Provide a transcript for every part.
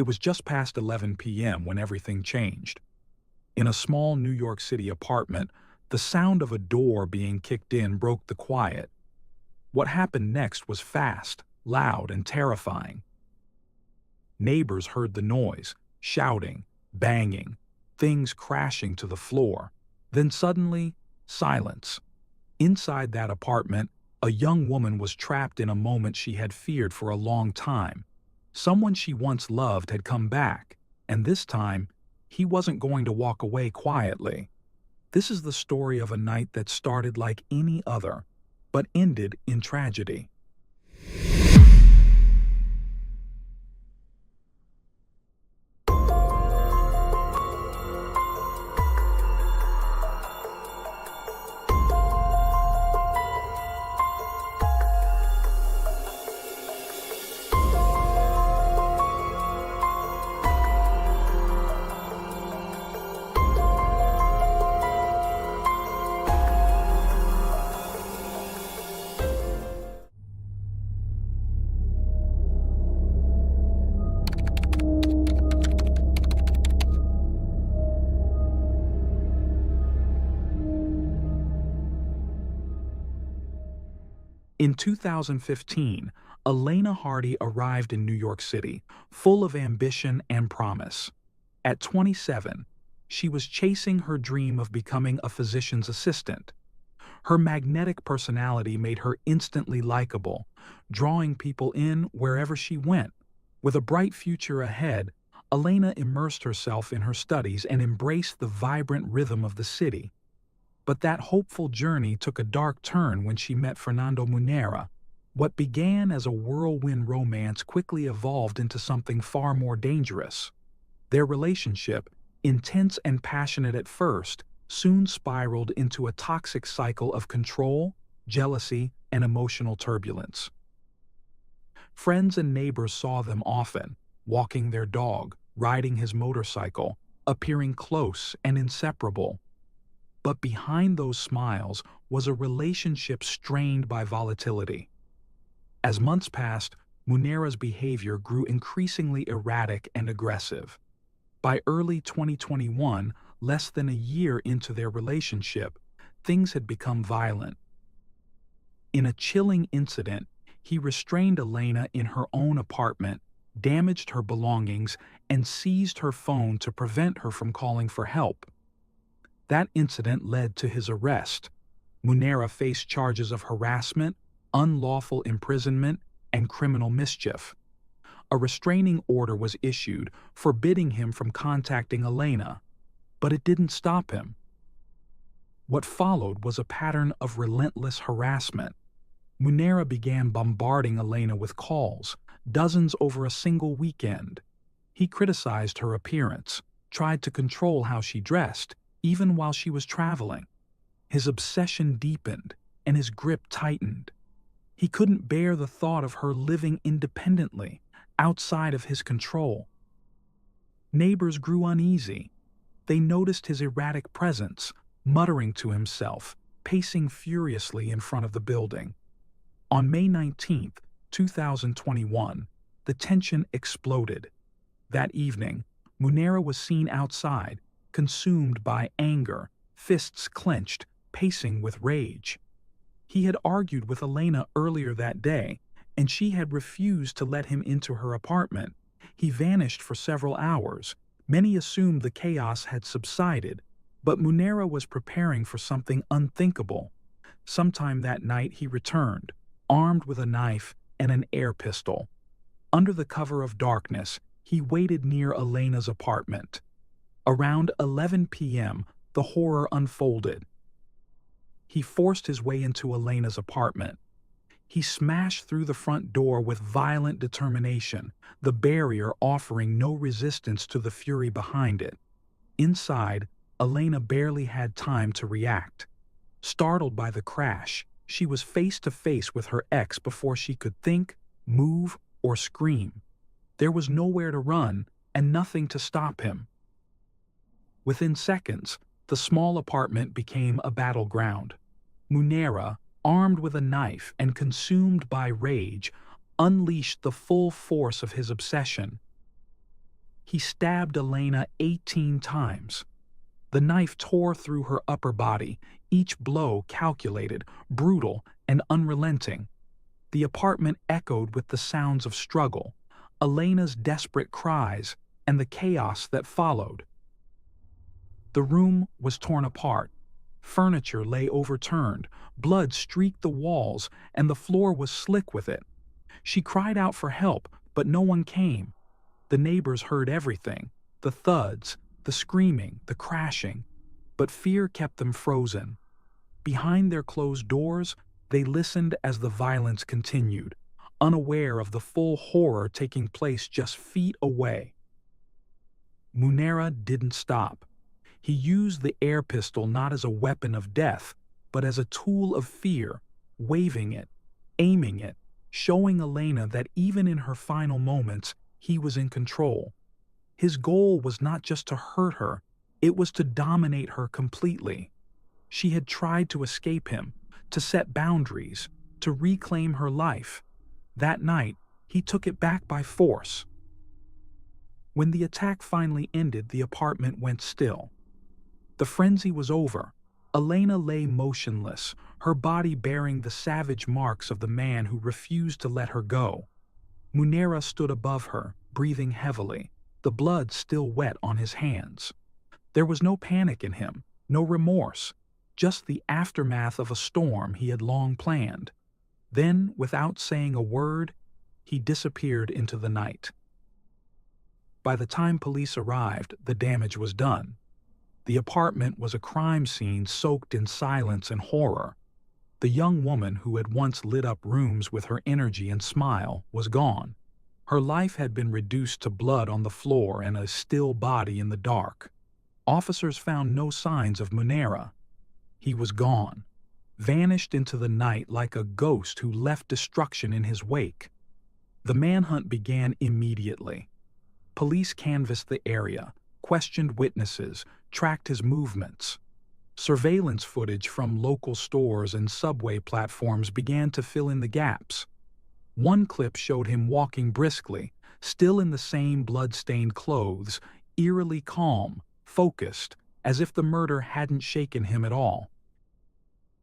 It was just past 11 p.m. when everything changed. In a small New York City apartment, the sound of a door being kicked in broke the quiet. What happened next was fast, loud, and terrifying. Neighbors heard the noise, shouting, banging, things crashing to the floor. Then suddenly, silence. Inside that apartment, a young woman was trapped in a moment she had feared for a long time. Someone she once loved had come back, and this time, he wasn't going to walk away quietly. This is the story of a night that started like any other, but ended in tragedy. In 2015, Elena Hardy arrived in New York City, full of ambition and promise. At 27, she was chasing her dream of becoming a physician's assistant. Her magnetic personality made her instantly likable, drawing people in wherever she went. With a bright future ahead, Elena immersed herself in her studies and embraced the vibrant rhythm of the city. But that hopeful journey took a dark turn when she met Fernando Munera. What began as a whirlwind romance quickly evolved into something far more dangerous. Their relationship, intense and passionate at first, soon spiraled into a toxic cycle of control, jealousy, and emotional turbulence. Friends and neighbors saw them often, walking their dog, riding his motorcycle, appearing close and inseparable. But behind those smiles was a relationship strained by volatility. As months passed, Munera's behavior grew increasingly erratic and aggressive. By early 2021, less than a year into their relationship, things had become violent. In a chilling incident, he restrained Elena in her own apartment, damaged her belongings, and seized her phone to prevent her from calling for help. That incident led to his arrest. Munera faced charges of harassment, unlawful imprisonment, and criminal mischief. A restraining order was issued, forbidding him from contacting Elena, but it didn't stop him. What followed was a pattern of relentless harassment. Munera began bombarding Elena with calls, dozens over a single weekend. He criticized her appearance, tried to control how she dressed, even while she was traveling. His obsession deepened, and his grip tightened. He couldn't bear the thought of her living independently, outside of his control. Neighbors grew uneasy. They noticed his erratic presence, muttering to himself, pacing furiously in front of the building. On May 19, 2021, the tension exploded. That evening, Munera was seen outside, consumed by anger, fists clenched, pacing with rage. He had argued with Elena earlier that day, and she had refused to let him into her apartment. He vanished for several hours. Many assumed the chaos had subsided, but Munera was preparing for something unthinkable. Sometime that night he returned, armed with a knife and an air pistol. Under the cover of darkness, he waited near Elena's apartment. Around 11 p.m., the horror unfolded. He forced his way into Elena's apartment. He smashed through the front door with violent determination, the barrier offering no resistance to the fury behind it. Inside, Elena barely had time to react. Startled by the crash, she was face to face with her ex before she could think, move, or scream. There was nowhere to run and nothing to stop him. Within seconds, the small apartment became a battleground. Munera, armed with a knife and consumed by rage, unleashed the full force of his obsession. he stabbed Elena 18 times. The knife tore through her upper body, each blow calculated, brutal, and unrelenting. The apartment echoed with the sounds of struggle, Elena's desperate cries, and the chaos that followed. The room was torn apart. Furniture lay overturned, blood streaked the walls, and the floor was slick with it. She cried out for help, but no one came. The neighbors heard everything, the thuds, the screaming, the crashing, but fear kept them frozen. Behind their closed doors, they listened as the violence continued, unaware of the full horror taking place just feet away. Munera didn't stop. He used the air pistol not as a weapon of death, but as a tool of fear, waving it, aiming it, showing Elena that even in her final moments, he was in control. His goal was not just to hurt her, it was to dominate her completely. She had tried to escape him, to set boundaries, to reclaim her life. That night, he took it back by force. When the attack finally ended, the apartment went still. The frenzy was over. Elena lay motionless, her body bearing the savage marks of the man who refused to let her go. Munera stood above her, breathing heavily, the blood still wet on his hands. There was no panic in him, no remorse, just the aftermath of a storm he had long planned. Then, without saying a word, he disappeared into the night. By the time police arrived, the damage was done. The apartment was a crime scene soaked in silence and horror. The young woman who had once lit up rooms with her energy and smile was gone. Her life had been reduced to blood on the floor and a still body in the dark. Officers found no signs of Munera. He was gone, vanished into the night like a ghost who left destruction in his wake. The manhunt began immediately. Police canvassed the area, questioned witnesses, tracked his movements. Surveillance footage from local stores and subway platforms began to fill in the gaps. One clip showed him walking briskly, still in the same blood-stained clothes, eerily calm, focused, as if the murder hadn't shaken him at all.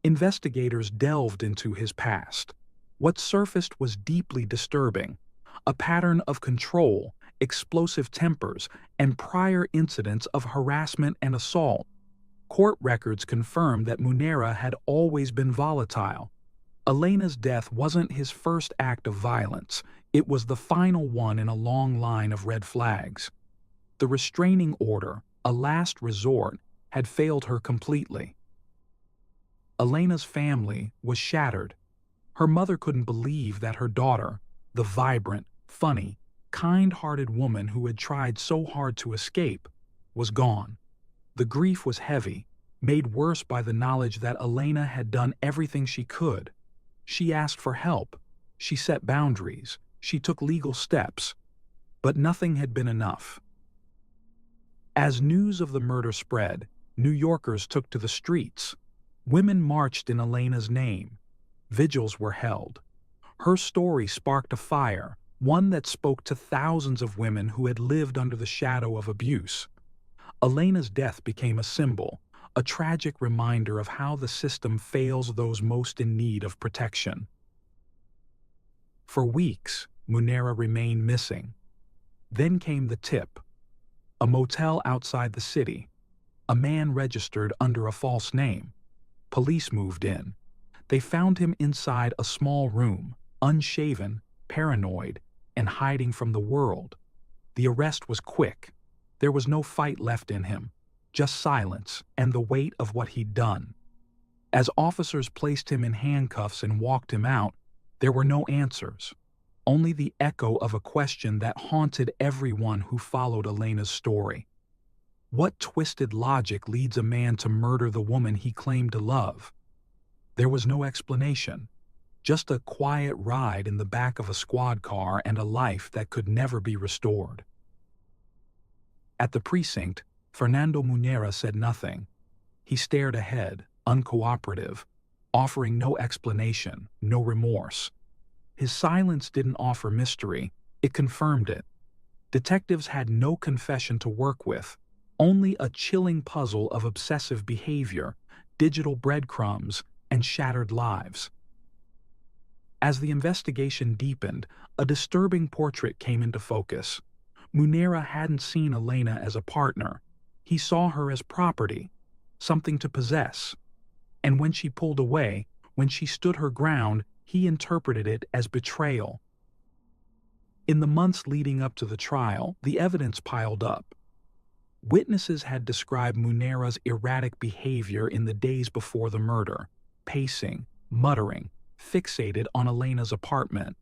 Investigators delved into his past. What surfaced was deeply disturbing, a pattern of control, explosive tempers, and prior incidents of harassment and assault. Court records confirmed that Munera had always been volatile. Elena's death wasn't his first act of violence, it was the final one in a long line of red flags. The restraining order, a last resort, had failed her completely. Elena's family was shattered. Her mother couldn't believe that her daughter, the vibrant, funny, kind-hearted woman who had tried so hard to escape, was gone. The grief was heavy, made worse by the knowledge that Elena had done everything she could. She asked for help, she set boundaries, she took legal steps, but nothing had been enough. As news of the murder spread, New Yorkers took to the streets. Women marched in Elena's name. Vigils were held. Her story sparked a fire, one that spoke to thousands of women who had lived under the shadow of abuse. Elena's death became a symbol, a tragic reminder of how the system fails those most in need of protection. For weeks, Munera remained missing. Then came the tip. A motel outside the city. A man registered under a false name. Police moved in. They found him inside a small room, unshaven, paranoid, and hiding from the world. The arrest was quick. There was no fight left in him, just silence and the weight of what he'd done. As officers placed him in handcuffs and walked him out, there were no answers, only the echo of a question that haunted everyone who followed Elena's story. What twisted logic leads a man to murder the woman he claimed to love? There was no explanation, just a quiet ride in the back of a squad car and a life that could never be restored. At the precinct, Fernando Munera said nothing. He stared ahead, uncooperative, offering no explanation, no remorse. His silence didn't offer mystery, it confirmed it. Detectives had no confession to work with, only a chilling puzzle of obsessive behavior, digital breadcrumbs, and shattered lives. As the investigation deepened, a disturbing portrait came into focus. Munera hadn't seen Elena as a partner. He saw her as property, something to possess. And when she pulled away, when she stood her ground, he interpreted it as betrayal. In the months leading up to the trial, the evidence piled up. Witnesses had described Munera's erratic behavior in the days before the murder, pacing, muttering, fixated on Elena's apartment.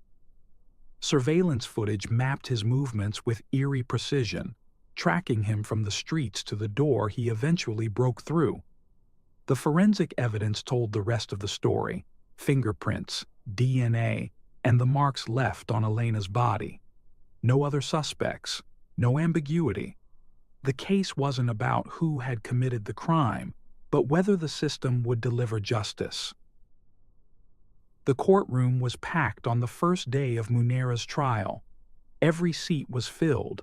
Surveillance footage mapped his movements with eerie precision, tracking him from the streets to the door he eventually broke through. The forensic evidence told the rest of the story: fingerprints, DNA, and the marks left on Elena's body. No other suspects, no ambiguity. The case wasn't about who had committed the crime, but whether the system would deliver justice. The courtroom was packed on the first day of Munera's trial. Every seat was filled.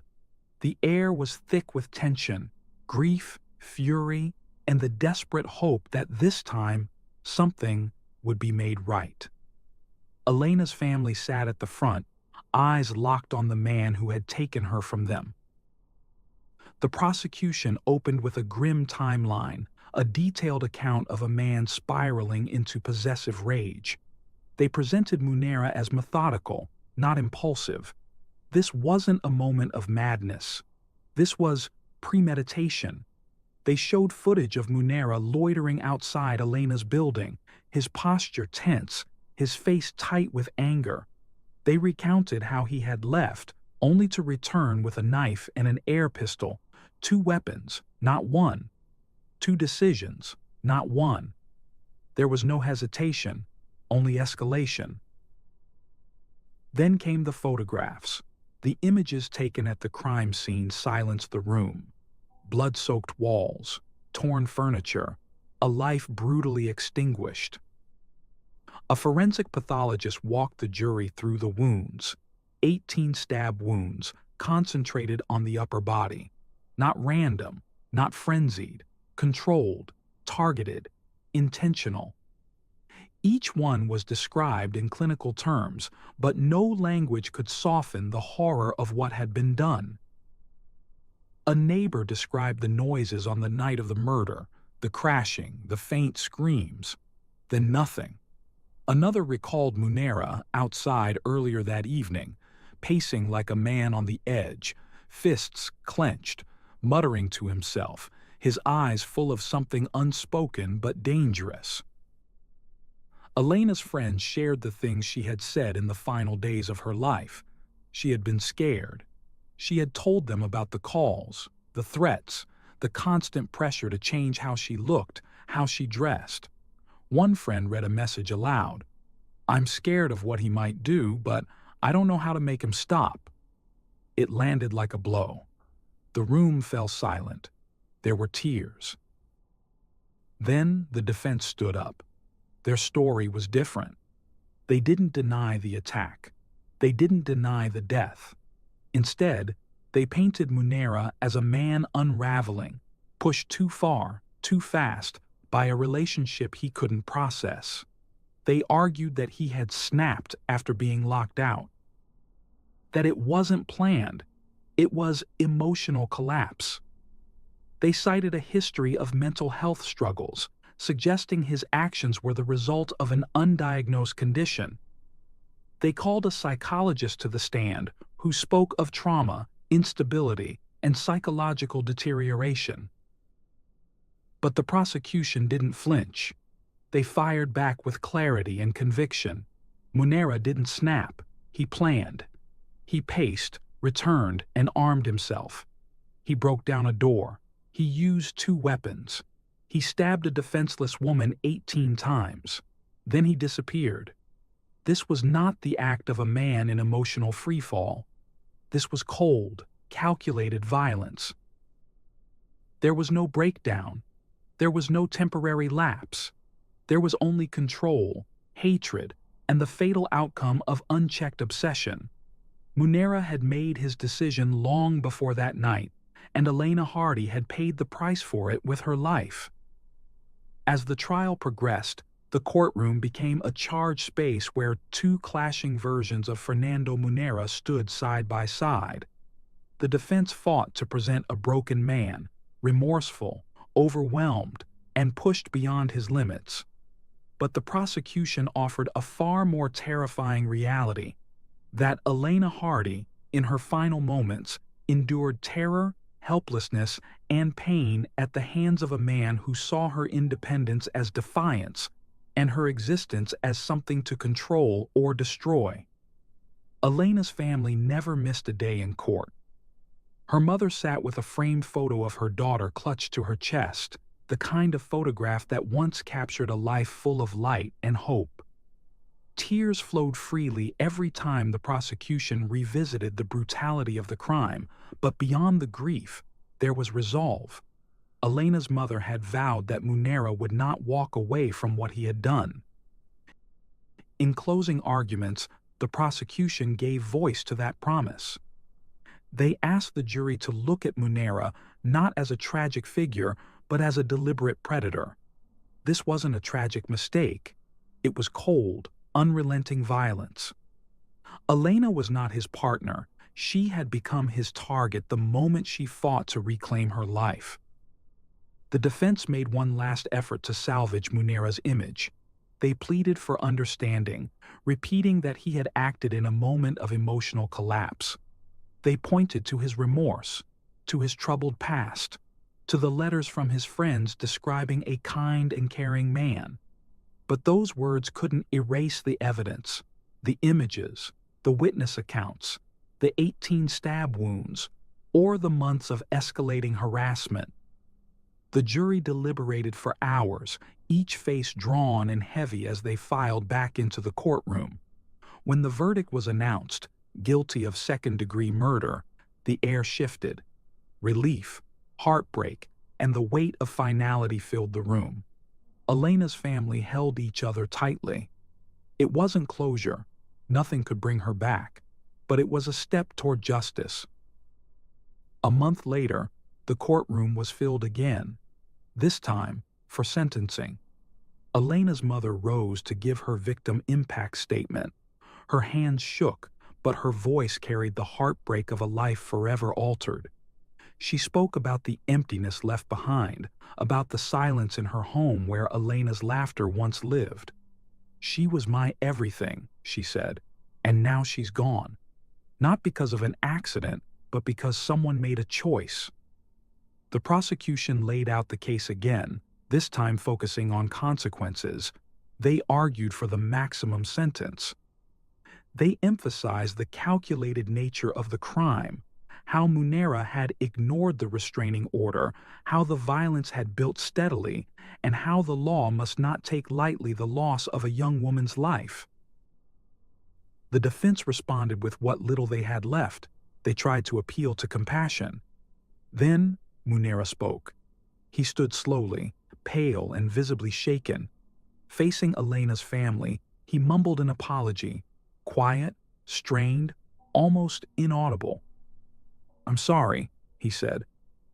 The air was thick with tension, grief, fury, and the desperate hope that this time something would be made right. Elena's family sat at the front, eyes locked on the man who had taken her from them. The prosecution opened with a grim timeline, a detailed account of a man spiraling into possessive rage. They presented Munera as methodical, not impulsive. This wasn't a moment of madness. This was premeditation. They showed footage of Munera loitering outside Elena's building, his posture tense, his face tight with anger. They recounted how he had left, only to return with a knife and an air pistol, 2 weapons, not one. 2 decisions, not one. There was no hesitation, only escalation. Then came the photographs. The images taken at the crime scene silenced the room. Blood-soaked walls, torn furniture, a life brutally extinguished. A forensic pathologist walked the jury through the wounds, 18 stab wounds concentrated on the upper body. Not random, not frenzied, controlled, targeted, intentional. Each one was described in clinical terms, but no language could soften the horror of what had been done. A neighbor described the noises on the night of the murder, the crashing, the faint screams, then nothing. Another recalled Munera outside earlier that evening, pacing like a man on the edge, fists clenched, muttering to himself, his eyes full of something unspoken but dangerous. Elena's friends shared the things she had said in the final days of her life. She had been scared. She had told them about the calls, the threats, the constant pressure to change how she looked, how she dressed. One friend read a message aloud. "I'm scared of what he might do, but I don't know how to make him stop." It landed like a blow. The room fell silent. There were tears. Then the defense stood up. Their story was different. They didn't deny the attack. They didn't deny the death. Instead, they painted Munera as a man unraveling, pushed too far, too fast, by a relationship he couldn't process. They argued that he had snapped after being locked out. That it wasn't planned. It was emotional collapse. They cited a history of mental health struggles, suggesting his actions were the result of an undiagnosed condition. They called a psychologist to the stand who spoke of trauma, instability, and psychological deterioration. But the prosecution didn't flinch. They fired back with clarity and conviction. Munera didn't snap. He planned. He paced, returned, and armed himself. He broke down a door. He used 2 weapons. He stabbed a defenseless woman 18 times. Then he disappeared. This was not the act of a man in emotional freefall. This was cold, calculated violence. There was no breakdown. There was no temporary lapse. There was only control, hatred, and the fatal outcome of unchecked obsession. Munera had made his decision long before that night, and Elena Hardy had paid the price for it with her life. As the trial progressed, the courtroom became a charged space where two clashing versions of Fernando Munera stood side by side. The defense fought to present a broken man, remorseful, overwhelmed, and pushed beyond his limits. But the prosecution offered a far more terrifying reality: that Elena Hardy, in her final moments, endured terror, helplessness, and pain at the hands of a man who saw her independence as defiance and her existence as something to control or destroy. Elena's family never missed a day in court. Her mother sat with a framed photo of her daughter clutched to her chest, the kind of photograph that once captured a life full of light and hope. Tears flowed freely every time the prosecution revisited the brutality of the crime, but beyond the grief, there was resolve. Elena's mother had vowed that Munera would not walk away from what he had done. In closing arguments, the prosecution gave voice to that promise. They asked the jury to look at Munera not as a tragic figure, but as a deliberate predator. This wasn't a tragic mistake. It was cold, unrelenting violence. Elena was not his partner. She had become his target the moment she fought to reclaim her life. The defense made one last effort to salvage Munera's image. They pleaded for understanding, repeating that he had acted in a moment of emotional collapse. They pointed to his remorse, to his troubled past, to the letters from his friends describing a kind and caring man. But those words couldn't erase the evidence, the images, the witness accounts, the 18 stab wounds, or the months of escalating harassment. The jury deliberated for hours, each face drawn and heavy as they filed back into the courtroom. When the verdict was announced, guilty of second-degree murder, the air shifted. Relief, heartbreak, and the weight of finality filled the room. Elena's family held each other tightly. It wasn't closure. Nothing could bring her back. But it was a step toward justice. A month later, the courtroom was filled again, this time for sentencing. Elena's mother rose to give her victim impact statement. Her hands shook, but her voice carried the heartbreak of a life forever altered. She spoke about the emptiness left behind, about the silence in her home where Elena's laughter once lived. "She was my everything," she said, "and now she's gone. Not because of an accident, but because someone made a choice." The prosecution laid out the case again, this time focusing on consequences. They argued for the maximum sentence. They emphasized the calculated nature of the crime, how Munera had ignored the restraining order, how the violence had built steadily, and how the law must not take lightly the loss of a young woman's life. The defense responded with what little they had left. They tried to appeal to compassion. Then Munera spoke. He stood slowly, pale and visibly shaken. Facing Elena's family, he mumbled an apology, quiet, strained, almost inaudible. "I'm sorry," he said.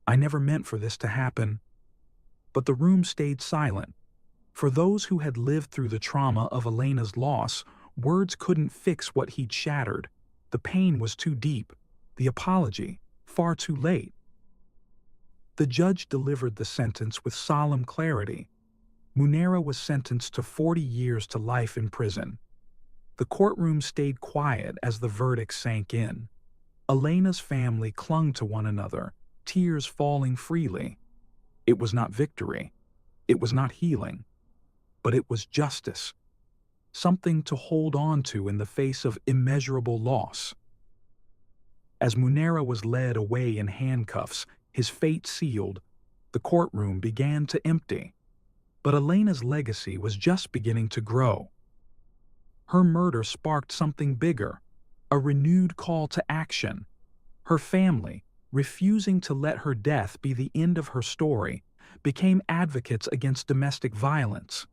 "I never meant for this to happen." But the room stayed silent. For those who had lived through the trauma of Elena's loss, words couldn't fix what he'd shattered. The pain was too deep, the apology far too late. The judge delivered the sentence with solemn clarity. Munera was sentenced to 40 years to life in prison. The courtroom stayed quiet as the verdict sank in. Elena's family clung to one another, tears falling freely. It was not victory. It was not healing. But it was justice. Something to hold on to in the face of immeasurable loss. As Munera was led away in handcuffs, his fate sealed, the courtroom began to empty. But Elena's legacy was just beginning to grow. Her murder sparked something bigger, a renewed call to action. Her family, refusing to let her death be the end of her story, became advocates against domestic violence.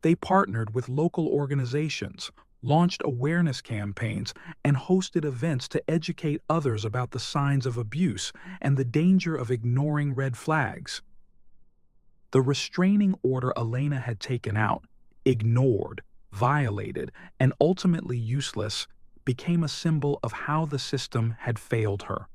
They partnered with local organizations, launched awareness campaigns, and hosted events to educate others about the signs of abuse and the danger of ignoring red flags. The restraining order Elena had taken out, ignored, violated, and ultimately useless, became a symbol of how the system had failed her.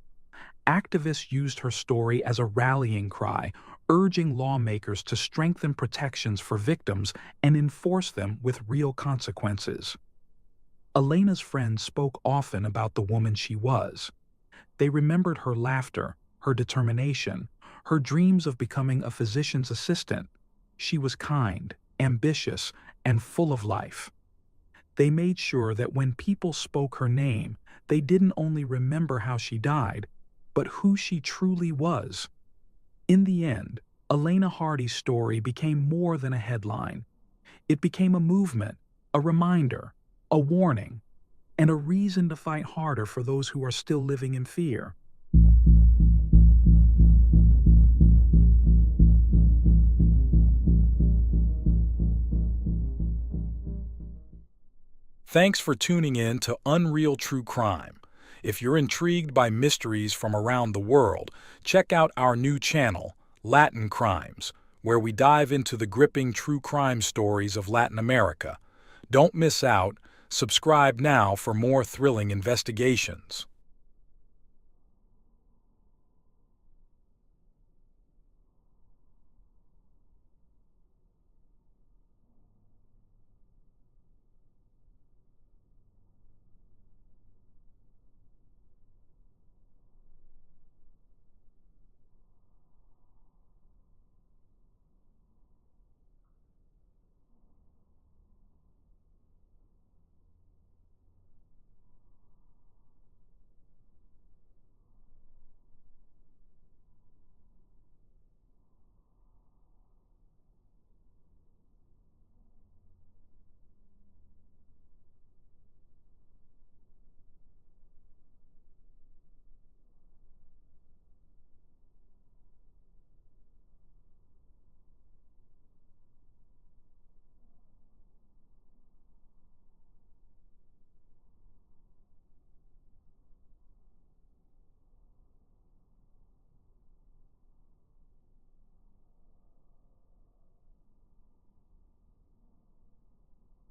Activists used her story as a rallying cry, urging lawmakers to strengthen protections for victims and enforce them with real consequences. Elena's friends spoke often about the woman she was. They remembered her laughter, her determination, her dreams of becoming a physician's assistant. She was kind, ambitious, and full of life. They made sure that when people spoke her name, they didn't only remember how she died, but who she truly was. In the end, Elena Hardy's story became more than a headline. It became a movement, a reminder, a warning, and a reason to fight harder for those who are still living in fear. Thanks for tuning in to Unreal True Crime. If you're intrigued by mysteries from around the world, check out our new channel, Latin Crimes, where we dive into the gripping true crime stories of Latin America. Don't miss out. Subscribe now for more thrilling investigations.